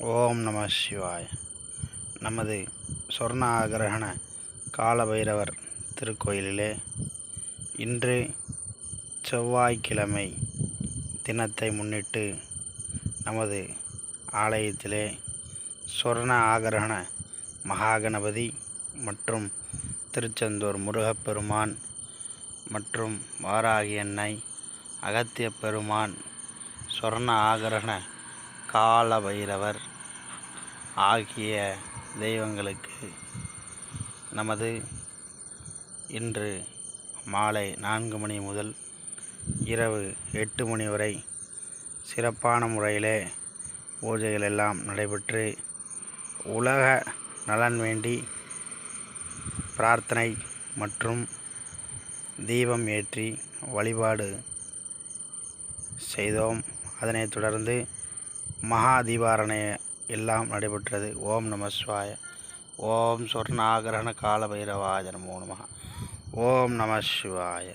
ஓம் நம சிவாய. நமது சொர்ண ஆகரகண காலபைரவர் திருக்கோயிலிலே இன்று செவ்வாய்க்கிழமை தினத்தை முன்னிட்டு நமது ஆலயத்திலே சொர்ண ஆகரகண மகாகணபதி மற்றும் திருச்செந்தூர் முருகப்பெருமான் மற்றும் வாராகி அன்னை, அகத்திய பெருமான், சொர்ண ஆகரகண காலபைரவர் ஆகிய தெய்வங்களுக்கு நமது இன்று மாலை 4 மணி முதல் இரவு 8 மணி வரை சிறப்பான முறையிலே பூஜைகள் எல்லாம் நடைபெற்று உலக நலன் வேண்டி பிரார்த்தனை மற்றும் தீபம் ஏற்றி வழிபாடு செய்தோம். அதனைத் தொடர்ந்து மகா தீபாரணை எல்லாம் நடைபெற்றது. ஓம் நம சிவாய. ஓம் சொர்ண ஆகரகண காலபைரவாய நமோ நமः. ஓம் நம சிவாய.